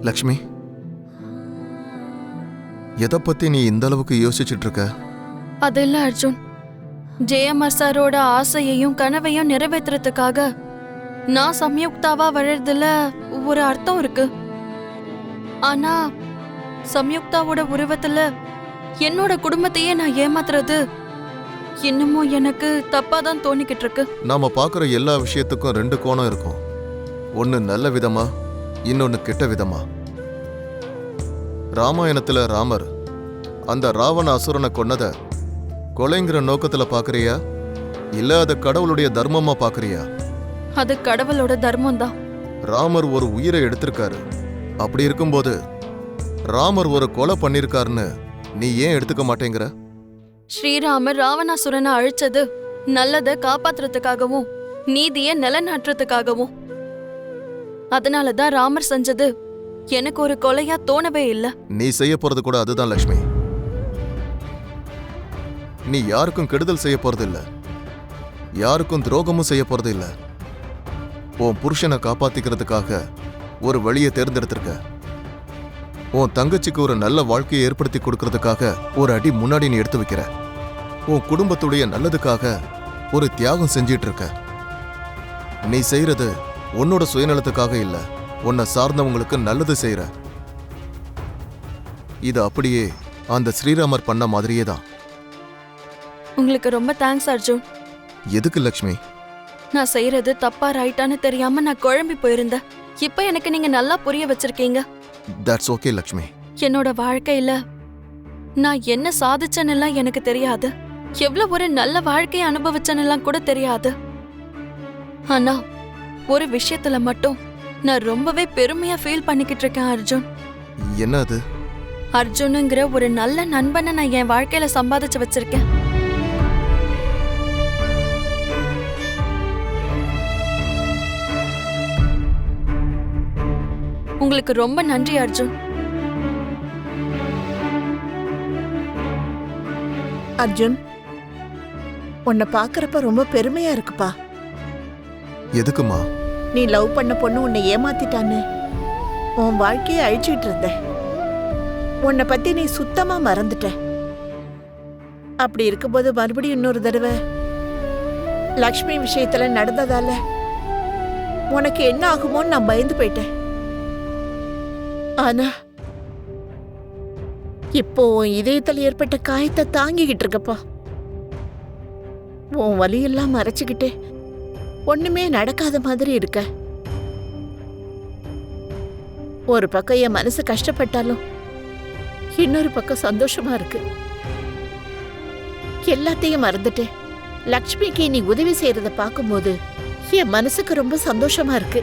லக்ஷ்மி, எதை பத்தி நீ இந்த அளவுக்கு யோசிச்சுட்டு இருக்க? அது இல்ல அர்ஜுன், ஜெயமர் சாரோட ஆசையையும் கனவையும் நிறைவேற்றுறதுக்காக நான் சம்யுக்தாவா வளர்றதுல ஒரு அர்த்தம் இருக்கு. ஆனா சம்யுக்தாவோட உருவத்துல என்னோட குடும்பத்தையே நான் ஏமாத்துறது இன்னமும் எனக்கு தப்பாதான் தோணிக்கிட்டு இருக்கு. நாம பாக்குற எல்லா விஷயத்துக்கும் ரெண்டு கோணம் இருக்கும். ஒன்னு நல்ல விதமா, இன்னொன்னு கெட்ட விதமா. ராமாயணத்துல ராமர் அந்த ராவண அசுரனை கொன்னத கொலைங்கிற நோக்கத்துல பாக்குறியா, இல்ல அத கடவுளுடைய தர்மமா பாக்குறியா? அது கடவுளோட தர்மம் தான். ராமர் ஒரு உயிரை எடுத்திருக்காரு. அப்படி இருக்கும்போது ராமர் ஒரு கொலை பண்ணிருக்காருன்னு நீ ஏன் எடுத்துக்க மாட்டேங்கிற? ஸ்ரீராமர் ராவணாசுரனை அழிச்சது நல்லதை காப்பாத்துறதுக்காகவும் நீதியை நிலைநாட்டுறதுக்காகவும். அதனாலதான் ராமர் செஞ்சது எனக்கு ஒரு கொலையா தோணவே இல்லை. நீ செய்ய போறது கூட அதுதான் லக்ஷ்மி. நீ யாருக்கும் கெடுதல் செய்ய போறது இல்ல, யாருக்கும் துரோகமும் செய்ய போறது இல்ல. உன் புருஷனை காப்பாத்திக்கிறதுக்காக ஒரு வழியை தேர்ந்தெடுத்திருக்க. உன் தங்கச்சிக்கு ஒரு நல்ல வாழ்க்கையை ஏற்படுத்தி கொடுக்கறதுக்காக ஒரு அடி முன்னாடி நீ எடுத்து வைக்கிற. உன் குடும்பத்துடைய நல்லதுக்காக ஒரு தியாகம் செஞ்சிட்டு இருக்க. நீ செய்யறது உன்னோட சுயநலத்துக்காக இல்ல, உன்னை சார்ந்தவங்களுக்கு நல்லது செய்யற. இது அப்படியே அந்த ஸ்ரீராமர் பண்ண மாதிரியே தான். உங்களுக்கு ரொம்ப தேங்க்ஸ் அர்ஜுன். எதுக்கு லக்ஷ்மி? நான் செய்யறது தப்பா ரைட்டான்னு தெரியாம நான் குழம்பி போயிருந்தேன். இப்ப எனக்கு நீங்க நல்லா புரிய வச்சிருக்கீங்க. That's okay Lakshmi. என்னோட வாழ்க்கையில நான் என்ன சாதிச்சேன்னு எனக்கு தெரியாது, எவ்வளவு ஒரு நல்ல வாழ்க்கையை அனுபவிச்சேன்னு கூட தெரியாது. ஆனா ஒரு விஷயத்துல மட்டும் நான் ரொம்பவே பெருமையா ஃபீல் பண்ணிக்கிட்டு இருக்கேன் அர்ஜுன். என்ன அது? அர்ஜுனுங்கிற ஒரு நல்ல நண்பனை நான் என் வாழ்க்கையில சம்பாதிச்சு வச்சிருக்கேன். உங்களுக்கு ரொம்ப நன்றி அர்ஜுன். அர்ஜுன், உன்னை பாக்குறப்ப ரொம்ப பெருமையா இருக்குப்பா. எதுக்குமா? நீ லவ் பண்ண பொண்ணு உன்னை ஏமாத்திட்டான்னு உன் வாழ்க்கையை அழிச்சிட்டு இருந்த. உன்னை பத்தி நீ சுத்தமா மறந்துட்ட. அப்படி இருக்கும்போது மறுபடியும் இன்னொரு தடவை லக்ஷ்மி விஷயத்துல நடந்ததால உனக்கு என்ன ஆகுமோன்னு நான் பயந்து போயிட்டேன். ஆனா இப்போ உன் இதயத்தில் ஏற்பட்ட காயத்தை தாங்கிக்கிட்டு இருக்கப்பா. உன் வலியெல்லாம் மறைச்சுக்கிட்டே ஒண்ணுமே நடக்காத மாதிரி இருக்க. ஒரு பக்கம் என் மனசு கஷ்டப்பட்டாலும் இன்னொரு பக்கம் சந்தோஷமா இருக்கு. எல்லாத்தையும் மறந்துட்டேன். லக்ஷ்மிக்கு நீ உதவி செய்யறத பார்க்கும்போது என் மனசுக்கு ரொம்ப சந்தோஷமா இருக்கு.